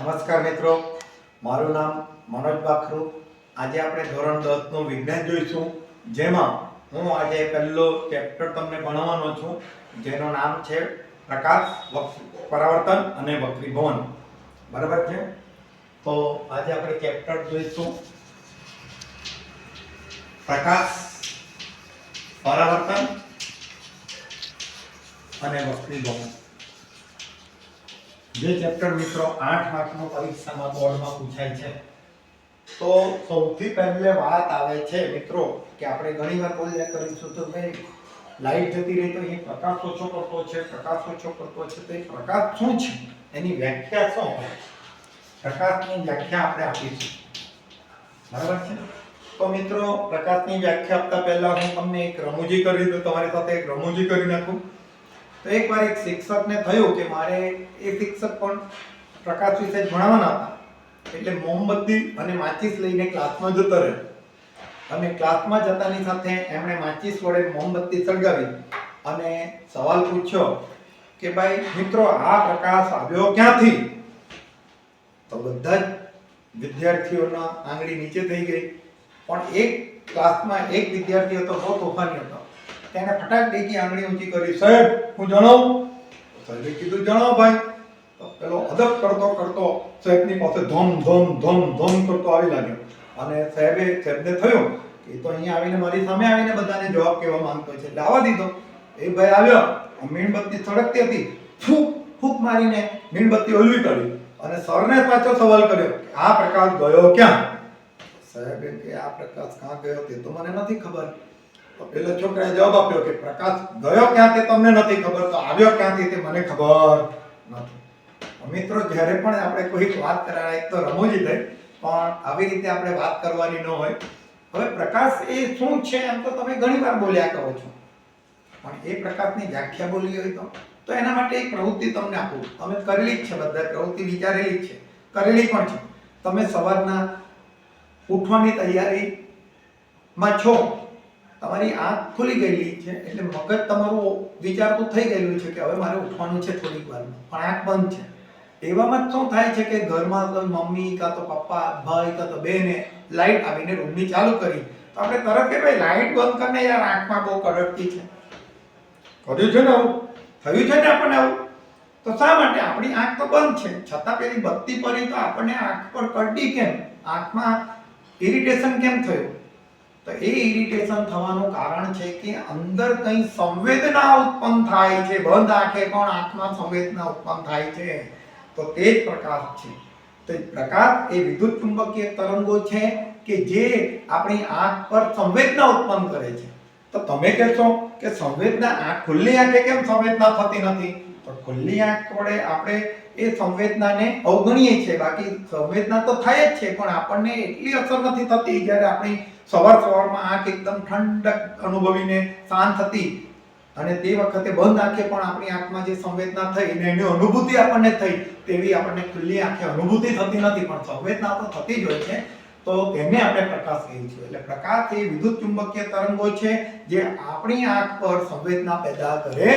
નમસ્કાર મિત્રો, મારું નામ મનોજ બાખરુ। આજે આપણે ધોરણ 10 નું વિજ્ઞાન જોઈશું, જેમાં હું આજે પહેલો ચેપ્ટર તમને ભણાવવાનો છું, જેનું નામ છે પ્રકાશ, પરાવર્તન અને વક્રીભવન। બરાબર છે? તો આજે આપણે ચેપ્ટર જોઈશું પ્રકાશ, પરાવર્તન અને વક્રીભવન। જે ચેપ્ટર મિત્રો 8 માર્કનો પરીક્ષામાં બોર્ડમાં પૂછાય છે। તો સૌથી પહેલે વાત આવે છે મિત્રો કે આપણે ઘણીવાર બોલ્યા કરીશું તો ભાઈ લાઈટ જતી રહી તો એ પ્રકાશ ઓછો કરતો છે, પ્રકાશ ઓછો કરતો છે। તો એ પ્રકાશ શું છે, એની વ્યાખ્યા શું હોય? પ્રકાશની વ્યાખ્યા આપણે આપીશું। બરાબર છે? તો મિત્રો પ્રકાશની વ્યાખ્યા આપતા પહેલા હું તમને એક રમૂજી કરી દઉં, તમારી સાથે એક રમૂજી કરી નાખું। તો એકવાર એક શિક્ષકને થયું કે મારે એ શિક્ષક પણ પ્રકાશ વિશે જ ભણાવવાના હતા, એટલે મોમબત્તી અને માચિસ લઈને ક્લાસમાં જતો રહ્યો અને ક્લાસમાં જતાની સાથે એમણે માચિસ વડે મોમબત્તી સળગાવી અને સવાલ પૂછ્યો કે ભાઈ મિત્રો, આ પ્રકાશ આવ્યો ક્યાંથી? તો બધા જ વિદ્યાર્થીઓના આંગળી નીચે થઈ ગઈ, પણ એક ક્લાસમાં એક વિદ્યાર્થી હતો, બહુ તોફાની હતો। તેને ફટાક દેખી આંગળી ઊંચી કરી, સાહેબ હું જણાવું? સાહેબે કીધું જણાવો ભાઈ। તો પેલો અદબ કરતો કરતો સાહેબની પાસે ધમ ધમ ધમ ધમ કરતો આવી લાગ્યો અને સાહેબને થયું કે તો અહીંયા આવીને મારી સામે આવીને બધાને જવાબ કહેવા માંગતો છે, એટલે આવવા દીધો। એ ભાઈ આવ્યો, મીણબત્તી સળગતી હતી, ફૂંક ફૂંક મારીને મીણબત્તી ઓલવી કાઢી અને સરને પાછો સવાલ કર્યો કે આ પ્રકાશ ગયો ક્યાં? સાહેબે કે આ પ્રકાશ ક્યાં ગયો તે તો મને નથી ખબર। તો પેલા છોકરાએ જવાબ આપ્યો કે પ્રકાશ ગયો ક્યાં તે તમને નથી ખબર, તો આવ્યો ક્યાંથી તે મને ખબર નથી। મિત્રો, જ્યારે પણ આપણે કોઈ વાત કરાય તો રમૂજી થાય, પણ આવી રીતે આપણે વાત કરવાની ન હોય। હવે પ્રકાશ એ શું છે એમ તો તમે ઘણીવાર બોલ્યા કરો છો, પણ એ પ્રકાશની વ્યાખ્યા બોલવી હોય તો એના માટે એક પ્રવૃત્તિ તમને આપું। તમે કરેલી જ છે, બધા પ્રવૃત્તિ વિચારેલી જ છે, કરેલી પણ છે। તમે સવારના ઉઠવાની તૈયારીમાં છો, તમારી આંખ ખુલી ગયેલી છે, એટલે મગજ તમારું વિચારતું થઈ ગયેલું છે કે હવે મારે ઉઠવાનું છે થોડીક વારમાં, પણ આંખ બંધ છે। એવામાં શું થાય છે કે ઘરમાં તો મમ્મી કાં તો પપ્પા, ભાઈ કાં તો બેને લાઈટ આવીને રૂમની ચાલુ કરી, તો આપણે તરત કે ભાઈ લાઈટ બંધ કરીને યાર, આંખમાં બહુ કડકતી છે। કર્યું છે ને આવું? થયું છે ને આપણને આવું? તો શા માટે? આપણી આંખ તો બંધ છે, છતાં પેલી બત્તી પડી તો આપણને આંખ પર કડડી કેમ? આંખમાં ઇરિટેશન કેમ થયું? તો એ ઇરિટેશન થવાનું કારણ છે કે અંદર કંઈ સંવેદના ઉત્પન્ન થાય છે। બંધ આંખે પણ આંખમાં સંવેદના ઉત્પન્ન થાય છે, તો તે જ પ્રકાશ છે। તો પ્રકાશ એ વિદ્યુત ચુંબકીય તરંગો છે કે જે આપણી આંખ પર સંવેદના ઉત્પન્ન કરે છે। તો તમે કહેશો કે સંવેદના આંખ ખુલ્લી આંખે કેમ સંવેદના થતી નથી? તો ખુલ્લી આંખ વડે આપણે એ સંવેદનાને અવગણીએ છીએ, બાકી સંવેદના તો થાય જ છે, પણ આપણને એટલી અસર નથી થતી જ્યારે આપણી સવારમાં આંખ એકદમ ઠંડક અનુભવીને શાંત હતી અને તે વખતે બંધ આંખે પણ આપણી આંખમાં જે સંવેદના થઈ અને એની અનુભૂતિ આપણને થઈ, તેવી આપણને ખુલ્લી આંખે અનુભૂતિ થતી નથી, પણ સંવેદના તો થતી જ હોય છે। તો તેને આપણે પ્રકાશ કહીએ છીએ। એટલે પ્રકાશ એ વિદ્યુત ચુંબકીય તરંગો છે જે આપણી આંખ પર સંવેદના પેદા કરે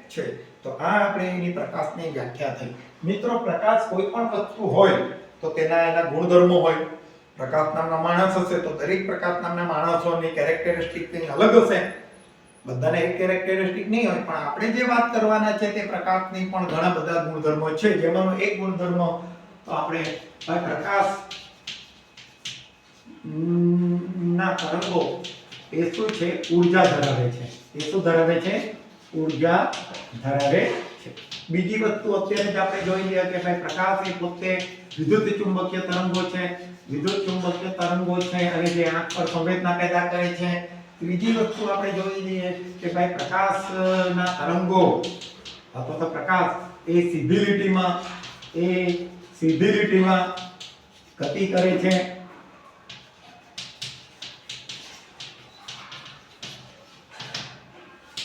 છે। તો આ આપણે એની પ્રકાશની વ્યાખ્યા થઈ। મિત્રો, પ્રકાશ કોઈ પણ વસ્તુ હોય તો એના ગુણધર્મો હોય। પ્રકાશ નામના માણસ હશે તો દરેક પ્રકાશ નામના માણસોની કેરેક્ટરિસ્ટિક કંઈ અલગ હશે, બધાને એક કેરેક્ટરિસ્ટિક નહીં હોય, પણ આપણે જે વાત કરવાના છે તે પ્રકાશની પણ ઘણા બધા ગુણધર્મો છે, જેમાંનો એક ગુણધર્મ તો આપણે પ્રકાશ ના તરંગો એ શું છે? ઊર્જા ધરાવે છે। એ શું ધરાવે છે? ઊર્જા ધરાવે છે। બીજી વસ્તુ અત્યારે જ આપણે જોઈ લઈએ કે ભાઈ પ્રકાશ એ પોતે વિદ્યુત ચુંબકીય તરંગો છે, વિદ્યુત ચુંબકીય તરંગો છે અને જે આંખ પર સંવેદના પેદા કરે છે। ત્રીજી વસ્તુ આપણે જોઈ લઈએ કે ભાઈ પ્રકાશના તરંગો અથવા તો પ્રકાશ એ સીધી લીટીમાં ગતિ કરે છે।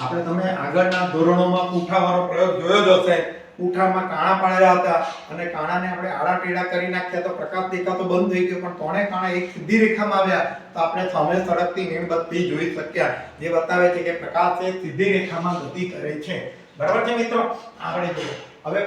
આપણે તમે આગળના ધોરણોમાં પૂંઠાવાળો પ્રયોગ જોયો જ હશે। પૂંઠામાં કાણા પાડ્યા હતા અને કાણાને આપણે આડા ટેડા કરી નાખ્યા તો પ્રકાશ દેખાતો બંધ થઈ ગયો, પણ ત્રણે કાણા એક સીધી રેખામાં આવ્યા તો આપણે સામે સળગતી મીણબત્તી જોઈ શક્યા, જે બતાવે છે કે પ્રકાશ એ સીધી રેખામાં ગતિ કરે છે। બરાબર છે મિત્રો? આપણે જોઈએ હવે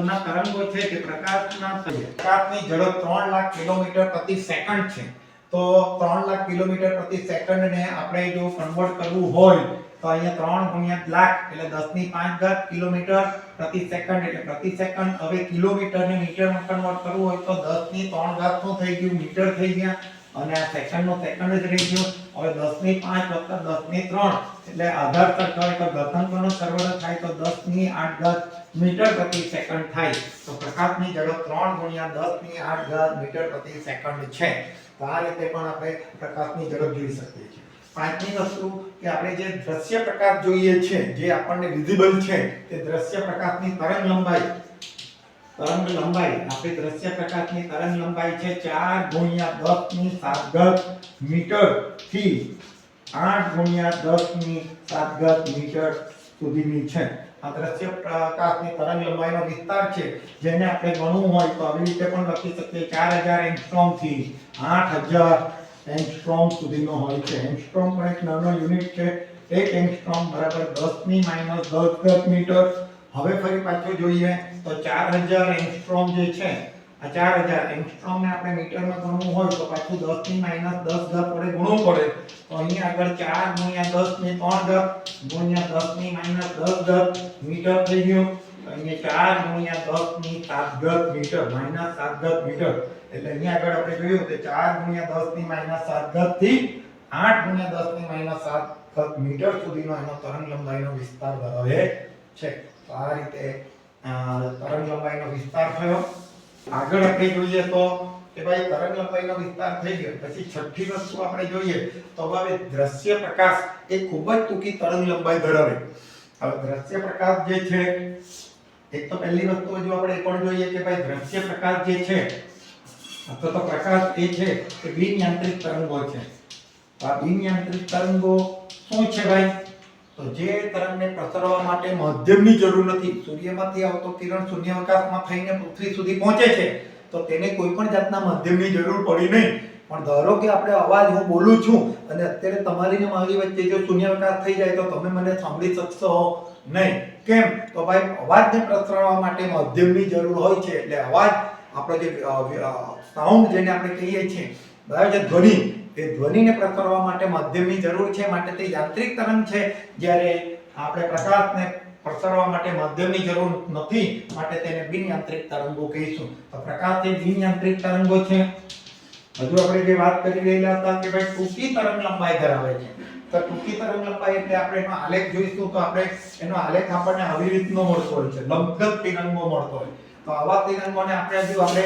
ના તરંગો છે કે પ્રકાશની ઝડપ 3 લાખ કિલોમીટર પ્રતિ સેકન્ડ છે. તો 3 લાખ કિલોમીટર પ્રતિ સેકન્ડને આપણે જો કન્વર્ટ કરવું હોય તો અહીંયા 3 ગુણ્યા લાખ એટલે 10 ની 5 ઘાત કિલોમીટર પ્રતિ સેકન્ડ એટલે પ્રતિ સેકન્ડ. હવે કિલોમીટરને મીટરમાં કન્વર્ટ કરવું હોય તો 10 ની 3 ઘાત નું થઈ ગયું મીટર થઈ ગયા અને આ સેકન્ડનો સેકન્ડ જ રહી ગયો. હવે 10 ની 5 વત્તા 10 ની 3 એટલે આધાર તક તો ઘાતાંકોનો સરવાળો થાય તો 10 ની 8 ઘાત મીટર પ્રતિ સેકન્ડ થાય. તો પ્રકાશની ઝડપ 3 ગુણ્યા 10 ની 8 ઘાત મીટર પ્રતિ સેકન્ડ છે. તો આ રીતે પણ આપણે પ્રકાશની ઝડપ જોઈ શકીએ છીએ. પાંચમી વસ્તુ કે આપણે જે દ્રશ્ય પ્રકાશ જોઈએ છે જે આપણને વિઝિબલ છે તે દ્રશ્ય પ્રકાશની તરંગ લંબાઈ આપણી દ્રશ્ય પ્રકાશની તરંગ લંબાઈ છે 4 ગુણ્યા 10 ની 7 ઘાત મીટર થી 8 ગુણ્યા 10 ની 7 ઘાત મીટર સુધીની છે. આ દ્રશ્ય પ્રકાશની તરંગ લંબાઈનો વિસ્તાર છે જેને આપણે ગણવું હોય તો આવી રીતે પણ લખી શકીએ 4000 એંગસ્ટ્રોમ થી 8000 એંગસ્ટ્રોમ સુધીનો હોય છે. એંગસ્ટ્રોમ પણ એક નાનો યુનિટ છે. 1 એંગસ્ટ્રોમ બરાબર 10 ની -10 ઘાત મીટર. હવે ફરી પાછું જોઈએ તો 4000 એંગસ્ટ્રોમ જે છે આ 4000 એંગસ્ટ્રોમ ને આપણે મીટરમાં ગણવું હોય તો પાછું 10 ની -10 ઘાત વડે ગુણવું પડે. તો અહીંયા આગળ 4 ગુણ્યા 10 ની 3 ઘાત ગુણ્યા 10 ની -10 ઘાત મીટર થઈ ગયું. અહીંયા 4 ગુણ્યા 10 ની 7 ઘાત મીટર -7 ઘાત મીટર. એટલે અહીંયા આગળ આપણે જોયું કે 4 ગુણ્યા 10 ની -7 ઘાત થી 8 ગુણ્યા 10 ની -7 ઘાત મીટર સુધીનો એનો તરંગ લંબાઈનો વિસ્તાર ધરાવે છે. તો આ રીતે તરંગ લંબાઈનો વિસ્તાર થયો. આગળ આપણે જોઈએ તો કે ભાઈ તરંગ લંબાઈનો વિસ્તાર થઈ ગયો પછી છઠ્ઠી વસ્તુ આપણે જોઈએ તો હવે દ્રશ્ય પ્રકાશ એ ખૂબ જ ટૂંકી તરંગ લંબાઈ ધરાવે. હવે દ્રશ્ય પ્રકાશ જે છે એક તો પહેલી વસ્તુ જો આપણે એ પણ જોઈએ કે ભાઈ દ્રશ્ય પ્રકાશ જે છે અથવા તો પ્રકાશ એ છે કે બિન યાંત્રિક તરંગો છે. આ બિન યાંત્રિક તરંગો શું છે ભાઈ? તો જે તરંગને પ્રસરવા માટે માધ્યમની જરૂર નથી. સૂર્યમાંથી આવતો કિરણ શૂન્યાવકાશમાં થઈને પૃથ્વી સુધી પહોંચે છે તો તેને કોઈ પણ જાતના માધ્યમની જરૂર પડી નહીં. પણ ધારો કે આપણે અવાજ હું બોલું છું અને અત્યારે તમારી ને મારી વચ્ચે જો શૂન્યાવકાશ થઈ જાય તો તમે મને સાંભળી શકશો નહીં. કેમ? તો ભાઈ અવાજને પ્રસરવા માટે માધ્યમની જરૂર હોય છે. એટલે અવાજ આપણો જે સાઉન્ડ જેને આપણે કહીએ છીએ બરાબર છે ધ્વનિ એ ધ્વનિને પ્રસરવા માટે માધ્યમની જરૂર છે માટે તે યાંત્રિક તરંગ છે. જ્યારે આપણે પ્રકાશને પ્રસરવા માટે માધ્યમની જરૂર નથી માટે તેને બિન યાંત્રિક તરંગો કહીશું. તો પ્રકાશ એ બિન યાંત્રિક તરંગો છે. હજુ આપણે જે વાત કરી રહેલા હતા કે ભાઈ ટૂંકી તરંગ લંબાઈ ધરાવે છે. તો ટૂંકી તરંગ લંબાઈ એટલે આપણે એનો આલેખ જોઈશું તો આપણે એનો આલેખ આપણને આવી રીતનો મળતો હોય છે. લંબગત તિરંગો મળતો હોય. તો આવા તિરંગોને આપણે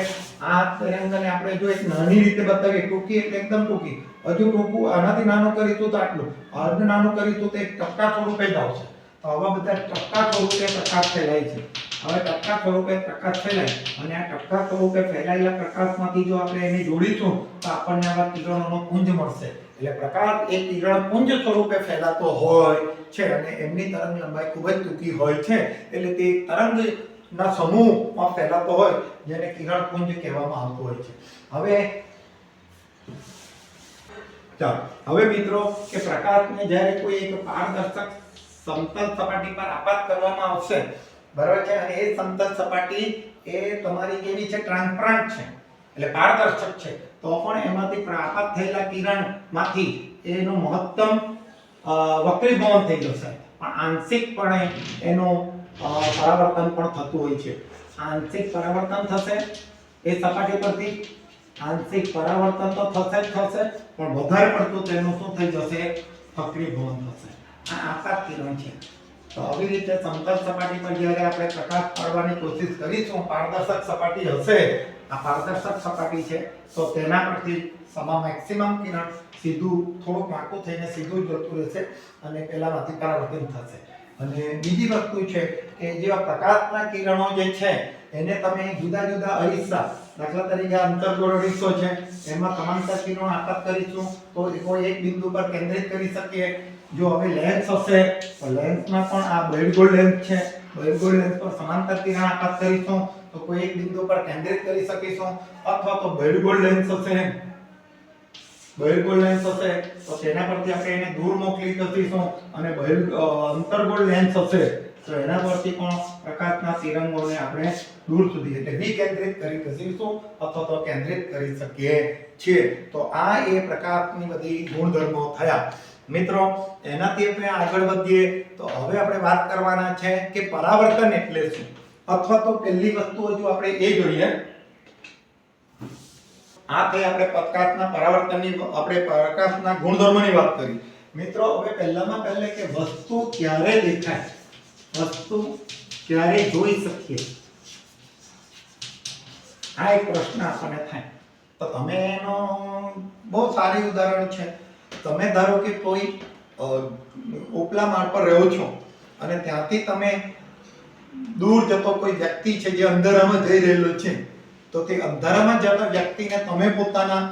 આ તિરંગને આપણે જો એક નાની રીતે બતાવીએ ટૂંકી એટલે એકદમ ટૂંકી હજુ ટૂંકું આનાથી નાનું કરીશું તો આટલું આનું નાનું કરીશું તો એક ટપકા સ્વરૂપે જ આવશે. તો આવા બધા ટપકા સ્વરૂપે પ્રકાશ ફેલાય છે. હવે ટપકા સ્વરૂપે પ્રકાશ ફેલાય અને આ ટપકા સ્વરૂપે ફેલાયેલા પ્રકાશમાંથી જો આપણે એને જોડીશું તો આપણને આવા કિરણોનો પુંજ મળશે. એટલે પ્રકાશ એક કિરણ પુંજ સ્વરૂપે ફેલાતો હોય છે અને એમની તરંગ લંબાઈ ખૂબ જ ટૂંકી હોય છે. એટલે તે તરંગ ના સમૂહમાં ફેલાતો હોય જેને કિરણ પુંજ કહેવામાં આવતું હોય છે. હવે મિત્રો કે પ્રકાશને જ્યારે કોઈ એક પારદર્શક સમતલ સપાટી પર આપાત કરવામાં આવશે બરાબર છે અને એ સમતલ સપાટી એ તમારી કેવી છે ટ્રાન્સપરન્ટ છે એટલે પારદર્શક છે તો પણ એમાંથી આપાત થયેલા કિરણમાંથી એનું મહત્તમ વક્રીભવન થઈ જશે પણ આંશિકપણે એનું પરાવર્તન પણ થતું હોય છે. આંશિક પરાવર્તન થશે એ સપાટી પરથી આંશિક પરાવર્તન તો થશે જ થશે પણ વધારે પડતું તેનું શું થઈ જશે વક્રીભવન થશે. આ આપાત કિરણ છે. તો આવી રીતે સમતલ સપાટી પર જ્યારે આપણે પ્રકાશ પાડવાની કોશિશ કરીશું પારદર્શક સપાટી હશે આ પારદર્શક સપાટી છે તો તેના પરથી મેક્સિમમ કિરણ સીધું થોડુંક વાંકું થઈને સીધું જ જતું રહેશે અને પેલામાંથી પરાવર્તન થશે. અને બીજી વસ્તુ છે કે જે પ્રકાશના કિરણો જે છે એને તમે જુદા જુદા અરીસા દાખલા તરીકે અંતર્ગોળ અરીસો છે એમાં સમાંતર કિરણો આપાત કરીશું તો કોઈ એક બિંદુ પર કેન્દ્રિત કરી શકીએ. જો હવે લેન્સ હશે તો લેન્સમાં પણ આ બહિર્ગોળ લેન્સ છે બહિર્ગોળ લેન્સ પર સમાંતર કિરણ આપાત કરીશું તો કોઈ એક બિંદુ પર કેન્દ્રિત કરી શકીશું અથવા તો બહિર્ગોળ લેન્સ હશે તો તેના પરથી આપણે એને દૂર મોકલી શકીશું અને અંતર્ગોળ લેન્સ હશે તો એના પરથી પણ પ્રકાશના તરંગોને આપણે દૂર સુધી એટલે વિકેન્દ્રિત કરી શકીશું અથવા તો કેન્દ્રિત કરી શકીએ છીએ. તો આ એ પ્રકાશની બધી ગુણધર્મો થયા. મિત્રો એનાથી આપણે આગળ વધીએ તો હવે આપણે વાત કરવાના છે કે પરાવર્તન એટલે શું, અથવા તો પહેલી વસ્તુ હજુ આપણે એ જોઈએ. આ થઈ આપણે પ્રકાશના પરાવર્તનની આપણે પ્રકાશના ગુણધર્મોની વાત કરી. મિત્રો હવે પહેલામાં પહેલે કે વસ્તુ ક્યારે દેખાય, વસ્તુ ક્યારે જોઈ શકીએ, આ એક પ્રશ્ન આપણને થાય. તો તમે એનો બહુ સારી ઉદાહરણ છે. તમે ધારો કે કોઈ ઉપલા માળ પર રહો છો અને ત્યાંથી તમે દૂર જતો કોઈ વ્યક્તિ છે જે અંધારામાં જઈ રહેલો છે, તો તે અંધારામાં જતા વ્યક્તિને તમે પોતાના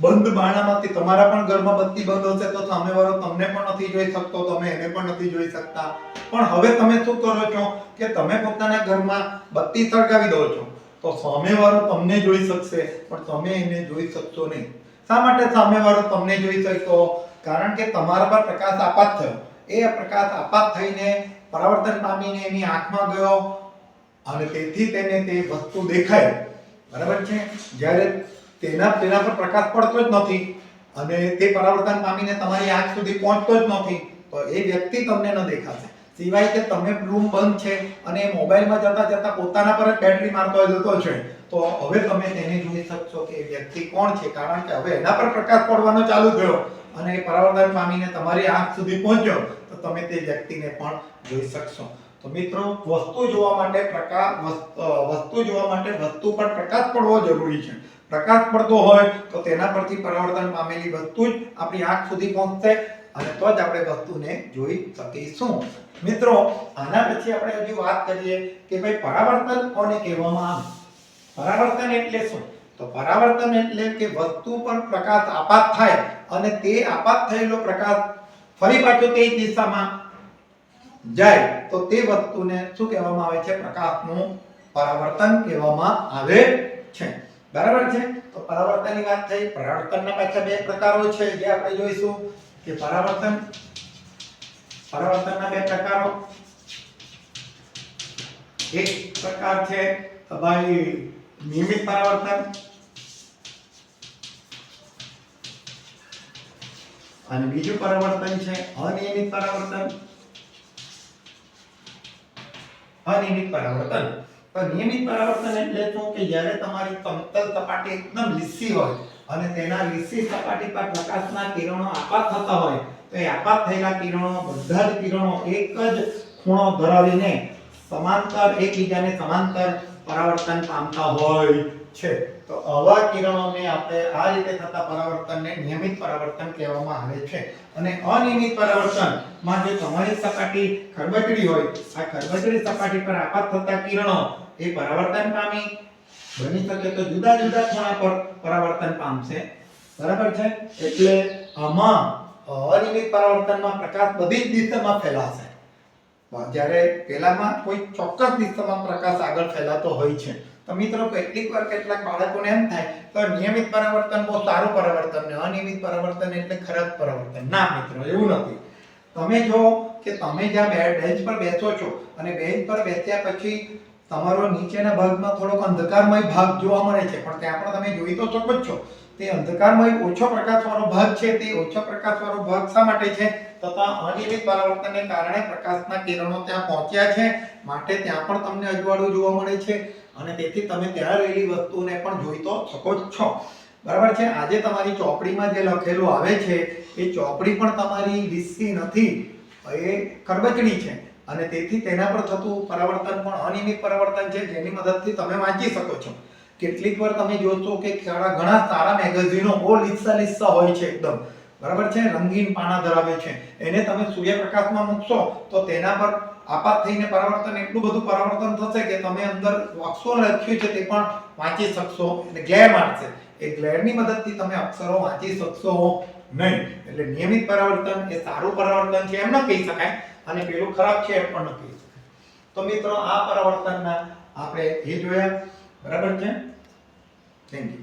બંધ બાણામાંથી, તમારા પણ ઘરમાં બત્તી બંધ હશે તો સામેવાળો તમને પણ નથી જોઈ શકતો, તમે એને પણ નથી જોઈ શકતા. પણ હવે તમે શું કરો છો કે તમે પોતાના ઘરમાં બત્તી સળગાવી દો છો તો સામેવાળો તમને જોઈ શકશે પણ તમે એને જોઈ શકશો નહીં. શા માટે સામેવાળો તમને જોઈ શકતો? કારણ કે તમારા પર પ્રકાશ આપાત થયો. એ પ્રકાશ આપાત થઈને પરાવર્તન પામીને એની આંખમાં ગયો અને તેથી તેને તે વસ્તુ દેખાય. બરાબર છે? જ્યારે તેના પર પ્રકાશ પડતો જ નથી અને તે પરાવર્તન પામીને તમારી આંખ સુધી પહોંચતો જ નથી તો એ વ્યક્તિ તમને ન દેખાશે. સિવાય કે તમે રૂમ બંધ છે અને મોબાઈલમાં જતા જતા પોતાના પર જ બેટરી મારતો જતો છે તો હવે તમે તેને જોઈ શકશો કે એ વ્યક્તિ કોણ છે, કારણ કે હવે એના પર પ્રકાશ પડવાનો ચાલુ થયો અને એ પરાવર્તન પામીને તમારી આંખ સુધી પહોંચ્યો તો તમે તે વ્યક્તિને પણ જોઈ શકશો. તો મિત્રો વસ્તુ જોવા માટે વસ્તુ પર પ્રકાશ પડવો જરૂરી છે. પ્રકાશ પડતો હોય તો તેના પરથી પરાવર્તન પામેલી વસ્તુ જ આપણી આંખ સુધી પહોંચશે અને તો જ આપણે વસ્તુને જોઈ શકીશું. મિત્રો આના પછી આપણે હજી વાત કરીએ કે ભાઈ પરાવર્તન કોને કહેવામાં આવે. પરાવર્તન એટલે શું? તો પરાવર્તન એટલે કે વસ્તુ પર પ્રકાશ આપાત થાય અને તે આપાત થયેલો પ્રકાશ ફરી પાછો તે દિશામાં જાય તો તે વસ્તુને શું કહેવામાં આવે છે? પ્રકાશનું પરાવર્તન કહેવામાં આવે છે. બરાબર છે? તો પરાવર્તનની વાત થઈ. પરાવર્તનના પાછા બે પ્રકારો છે જે આપણે જોઈશું કે પરાવર્તનના બે પ્રકારો. એક પ્રકાર છે ભાઈ નિયમિત પરાવર્તન અને બીજું પરાવર્તન છે અનિયમિત પરાવર્તન. અનિયમિત પરાવર્તન. તો નિયમિત પરાવર્તન એટલે શું કે જ્યારે તમારી સમતલ સપાટી એકદમ લીસી હોય અને તેના લીસી સપાટી પર પ્રકાશના કિરણો આપાત થતા હોય તો એ આપાત થયેલા કિરણો બધા જ કિરણો એક જ ખૂણો ધરાવીને એકબીજાને સમાંતર પરાવર્તન પામતા હોય છે. તો આવા કિરણોને આપણે આ રીતે થતા પરાવર્તનને નિયમિત પરાવર્તન કહેવામાં આવે છે. અને અનિયમિત પરાવર્તનમાં જે તમારી સપાટી ખરબચડી હોય આ ખરબચડી સપાટી પર આપાત થતા કિરણો એ પરાવર્તન પામી બની શકે તો જુદા જુદા ખૂણા પર પરાવર્તન પામશે. બરાબર છે? એટલે આમાં અનિયમિત પરાવર્તનમાં પ્રકાશ બધી જ દિશામાં ફેલાશે જ્યારે પેલામાં કોઈ ચોક્કસ દિશામાં પ્રકાશ આગળ ફેલાતો હોય છે. તો મિત્રો કેટલીકવાર કેટલાક બાળકોને એમ થાય તો નિયમિત પરાવર્તન બહુ સારું પરાવર્તન ને અનિયમિત પરાવર્તન એટલે ખરાબ પરાવર્તન. ના મિત્રો, એવું નથી. તમે જો કે તમે જ્યાં બેન્ચ પર બેસો છો અને બેન્ચ પર બેસ્યા પછી તમારો નીચેના ભાગમાં થોડોક અંધકારમય ભાગ જોવા મળે છે પણ ત્યાં પણ તમે જોઈ તો શકો જ છો તે અંધકારમય ઓછો પ્રકાશવાળો ભાગ છે. તે ઓછો પ્રકાશવાળો ભાગ શા માટે છે? તથા અનિયમિત પરાવર્તનને કારણે પ્રકાશના કિરણો ત્યાં પહોંચ્યા છે માટે ત્યાં પણ તમને અજવાળું જોવા મળે છે અને તેથી તમે ત્યાં રહેલી વસ્તુને પણ જોઈ તો શકો જ છો. બરાબર છે? આજે તમારી ચોપડીમાં જે લખેલું આવે છે એ ચોપડી પણ તમારી લીસી નથી, એ ખરબચડી છે અને તેથી તેના પર થતું પરાવર્તન પણ અનિયમિત પરાવર્તન છે જેની મદદથી તમે વાંચી શકો છો. કેટલીકવાર તમે જોશો કે ઘણા સારા મેગેઝિનો બહુ લીસા હોય છે એકદમ. બરાબર છે? રંગીન પાના ધરાવે છે. એને તમે સૂર્યપ્રકાશમાં મૂકશો તો તેના પર આપાત થઈને પરાવર્તન એટલું બધું પરાવર્તન થશે કે તમે અંદર અક્ષરો લખ્યું છે તે પણ વાંચી શકશો. એટલે ગ્લેર મારશે. એ ગ્લેરની મદદથી તમે અક્ષરો વાંચી શકશો નહીં. એટલે નિયમિત પરાવર્તન એ સારું પરાવર્તન છે એમ ન કહી શકાય અને પેલું ખરાબ છે એમ પણ ન કહી શકાય. તો મિત્રો આ પરાવર્તનના આપણે એ જોયા. બરાબર છે? Thank you.